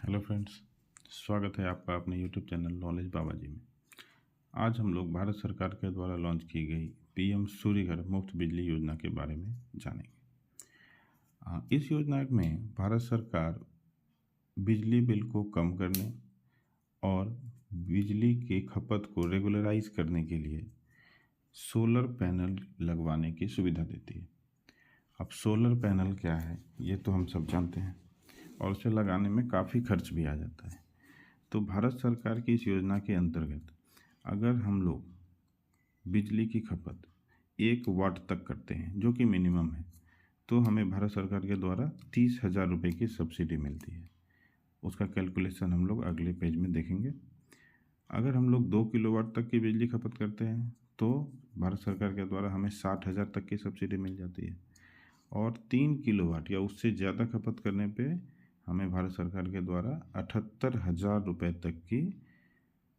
Hello friends, स्वागत है आपका अपने यूट्यूब चैनल नॉलेज बाबा जी में। आज हम लोग भारत सरकार के द्वारा लॉन्च की गई पीएम सूर्य घर मुफ्त बिजली योजना के बारे में जानेंगे। इस योजना में भारत सरकार बिजली बिल को कम करने और बिजली की खपत को रेगुलराइज करने के लिए सोलर पैनल लगवाने की सुविधा देती है। अब सोलर पैनल क्या है ये तो हम सब जानते हैं और उसे लगाने में काफ़ी खर्च भी आ जाता है। तो भारत सरकार की इस योजना के अंतर्गत अगर हम लोग बिजली की खपत 1 वाट तक करते हैं जो कि मिनिमम है, तो हमें भारत सरकार के द्वारा 30,000 रुपये की सब्सिडी मिलती है। उसका कैलकुलेशन हम लोग अगले पेज में देखेंगे। अगर हम लोग 2 किलोवाट तक की बिजली खपत करते हैं तो भारत सरकार के द्वारा हमें 60,000 तक की सब्सिडी मिल जाती है और 3 किलोवाट या उससे ज़्यादा खपत करने पे हमें भारत सरकार के द्वारा 78,000 रुपये तक की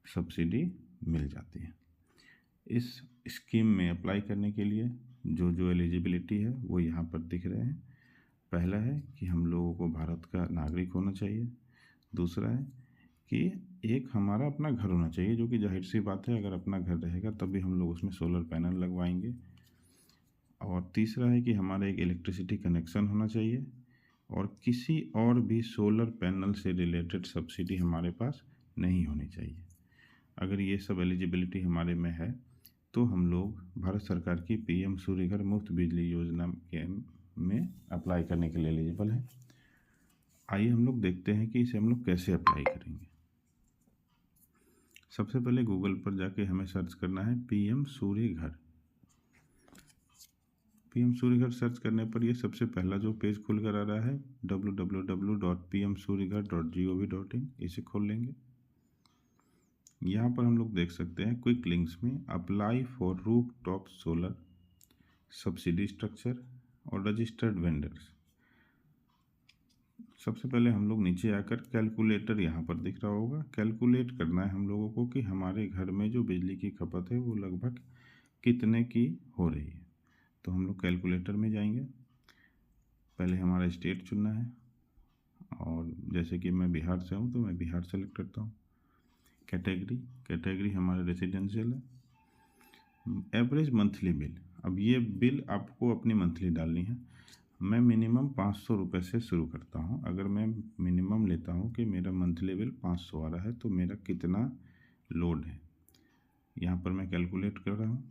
सब्सिडी मिल जाती है। इस स्कीम में अप्लाई करने के लिए जो एलिजिबिलिटी है वो यहाँ पर दिख रहे हैं। पहला है कि हम लोगों को भारत का नागरिक होना चाहिए। दूसरा है कि एक हमारा अपना घर होना चाहिए, जो कि जाहिर सी बात है, अगर अपना घर रहेगा तभी हम लोग उसमें सोलर पैनल लगवाएंगे। और तीसरा है कि हमारा एक इलेक्ट्रिसिटी कनेक्शन होना चाहिए और किसी और भी सोलर पैनल से रिलेटेड सब्सिडी हमारे पास नहीं होनी चाहिए। अगर ये सब एलिजिबिलिटी हमारे में है तो हम लोग भारत सरकार की पीएम सूर्य घर मुफ्त बिजली योजना के में अप्लाई करने के लिए एलिजिबल है। आइए हम लोग देखते हैं कि इसे हम लोग कैसे अप्लाई करेंगे। सबसे पहले गूगल पर जाके हमें सर्च करना है पीएम सूर्य घर। पीएम सूर्य घर सर्च करने पर ये सबसे पहला जो पेज खुल कर आ रहा है www.pmsuryaghar.gov.in, इसे खोल लेंगे। यहाँ पर हम लोग देख सकते हैं क्विक लिंक्स में apply for roof top solar subsidy structure और रजिस्टर्ड वेंडर्स। सबसे पहले हम लोग नीचे आकर कैलकुलेटर यहाँ पर दिख रहा होगा, कैलकुलेट करना है हम लोगों को कि हमारे घर में जो बिजली की खपत है वो लगभग कितने की हो रही है। तो हम लोग कैलकुलेटर में जाएंगे। पहले हमारा स्टेट चुनना है और जैसे कि मैं बिहार से हूँ तो मैं बिहार सेलेक्ट करता हूँ। कैटेगरी हमारा रेसिडेंशियल है। एवरेज मंथली बिल, अब ये बिल आपको अपनी मंथली डालनी है। मैं मिनिमम 500 रुपये से शुरू करता हूँ। अगर मैं मिनिमम लेता हूँ कि मेरा मंथली बिल 500 आ रहा है तो मेरा कितना लोड है, यहाँ पर मैं कैलकुलेट कर रहा हूँ।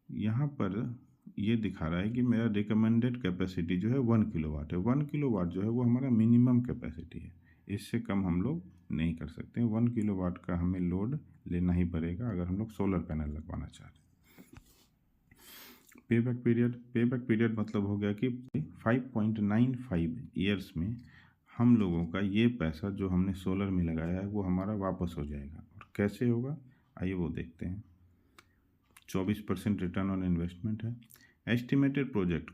यहाँ पर ये दिखा रहा है कि मेरा रिकमेंडेड कैपेसिटी जो है 1 किलोवाट है। 1 किलोवाट जो है वो हमारा मिनिमम कैपेसिटी है, इससे कम हम लोग नहीं कर सकते। 1 किलोवाट का हमें लोड लेना ही पड़ेगा अगर हम लोग सोलर पैनल लगवाना चाह रहे हैं। पेबैक पीरियड मतलब हो गया कि 5.95 ईयर्स में हम लोगों का ये पैसा जो हमने सोलर में लगाया है वो हमारा वापस हो जाएगा। और कैसे होगा आइए वो देखते हैं। 24% रिटर्न ऑन इन्वेस्टमेंट है। एस्टिमेटेड प्रोजेक्ट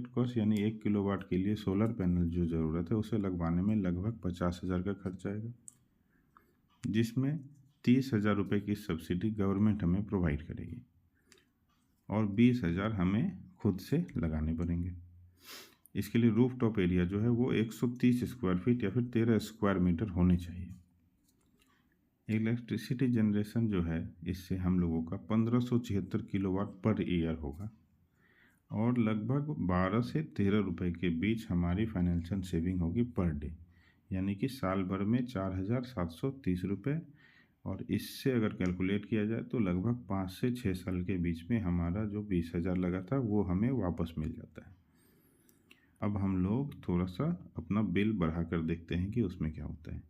कॉस्ट यानी 1 किलोवाट के लिए सोलर पैनल जो ज़रूरत है उसे लगवाने में लगभग 50,000 का खर्च आएगा, जिसमें 30,000 रुपये की सब्सिडी गवर्नमेंट हमें प्रोवाइड करेगी और 20,000 हमें खुद से लगाने पड़ेंगे। इसके लिए रूफ टॉप एरिया जो है वो 130 स्क्वायर फीट या फिर 13 स्क्वायर मीटर होने चाहिए। इलेक्ट्रिसिटी जनरेशन जो है इससे हम लोगों का 1576 किलोवाट पर ईयर होगा और लगभग 12 से 13 रुपये के बीच हमारी फाइनेंशियल सेविंग होगी पर डे, यानी कि साल भर में 4,730 रुपये। और इससे अगर कैलकुलेट किया जाए तो लगभग 5 से 6 साल के बीच में हमारा जो 20,000 लगा था वो हमें वापस मिल जाता है। अब हम लोग थोड़ा सा अपना बिल बढ़ा कर देखते हैं कि उसमें क्या होता है।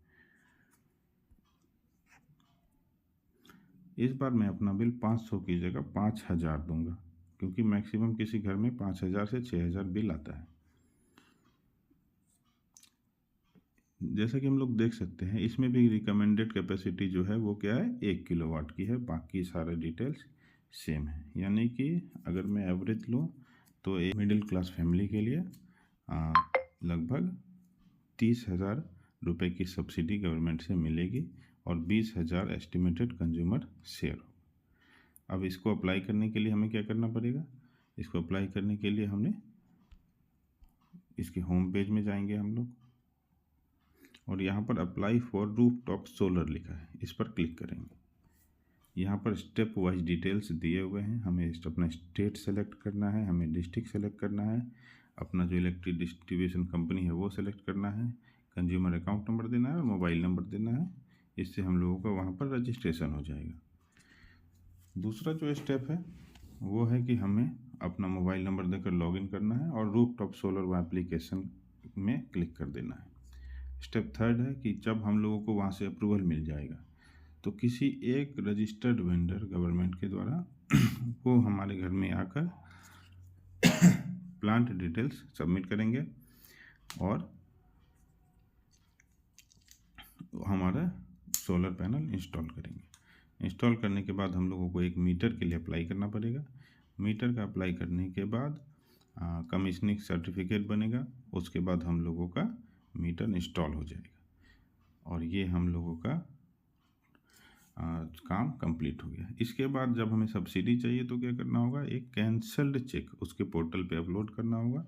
इस बार मैं अपना बिल 500 की जगह 5,000 दूंगा, क्योंकि मैक्सिमम किसी घर में 5,000 से 6,000 बिल आता है। जैसा कि हम लोग देख सकते हैं इसमें भी रिकमेंडेड कैपेसिटी जो है वो क्या है 1 किलोवाट की है, बाकी सारे डिटेल्स सेम है। यानी कि अगर मैं एवरेज लूँ तो एक मिडिल क्लास फैमिली के लिए लगभग 30,000 रुपये की सब्सिडी गवर्नमेंट से मिलेगी और 20,000 एस्टिमेटेड कंज्यूमर शेयर हो। अब इसको अप्लाई करने के लिए हमें क्या करना पड़ेगा। इसको अप्लाई करने के लिए हमने इसके होम पेज में जाएंगे हम लोग। और यहाँ पर apply for roof top solar लिखा है, इस पर क्लिक करेंगे। यहाँ पर स्टेप वाइज डिटेल्स दिए हुए हैं। हमें अपना स्टेट सेलेक्ट करना है, हमें डिस्ट्रिक्ट सेलेक्ट करना है, अपना जो इलेक्ट्रिक डिस्ट्रीब्यूशन कंपनी है वो सेलेक्ट करना है, कंज्यूमर अकाउंट नंबर देना है और मोबाइल नंबर देना है। इससे हम लोगों का वहाँ पर रजिस्ट्रेशन हो जाएगा। दूसरा जो स्टेप है वो है कि हमें अपना मोबाइल नंबर देकर लॉगिन करना है और रूफ टॉप सोलर एप्लीकेशन में क्लिक कर देना है। स्टेप थर्ड है कि जब हम लोगों को वहाँ से अप्रूवल मिल जाएगा तो किसी एक रजिस्टर्ड वेंडर गवर्नमेंट के द्वारा वो हमारे घर में आकर प्लांट डिटेल्स सबमिट करेंगे और हमारा सोलर पैनल इंस्टॉल करेंगे। इंस्टॉल करने के बाद हम लोगों को एक मीटर के लिए अप्लाई करना पड़ेगा। मीटर का अप्लाई करने के बाद कमीशनिंग सर्टिफिकेट बनेगा। उसके बाद हम लोगों का मीटर इंस्टॉल हो जाएगा और ये हम लोगों का काम कंप्लीट हो गया। इसके बाद जब हमें सब्सिडी चाहिए तो क्या करना होगा, एक कैंसल्ड चेक उसके पोर्टल पे अपलोड करना होगा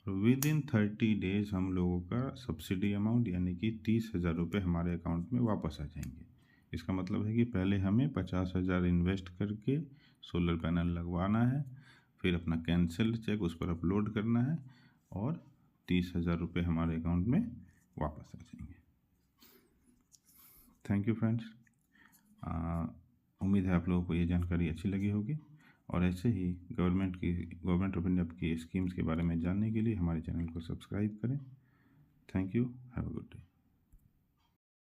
और विद इन 30 डेज हम लोगों का सब्सिडी अमाउंट यानी कि 30,000 रुपये हमारे अकाउंट में वापस आ जाएंगे। इसका मतलब है कि पहले हमें 50,000 इन्वेस्ट करके सोलर पैनल लगवाना है, फिर अपना कैंसल्ड चेक उस पर अपलोड करना है और 30,000 रुपये हमारे अकाउंट में वापस आ जाएंगे। Thank you friends. उम्मीद है आप लोगों को ये जानकारी अच्छी लगी होगी और ऐसे ही गवर्नमेंट ऑफ इंडिया की स्कीम्स के बारे में जानने के लिए हमारे चैनल को सब्सक्राइब करें। Thank you, have a good day.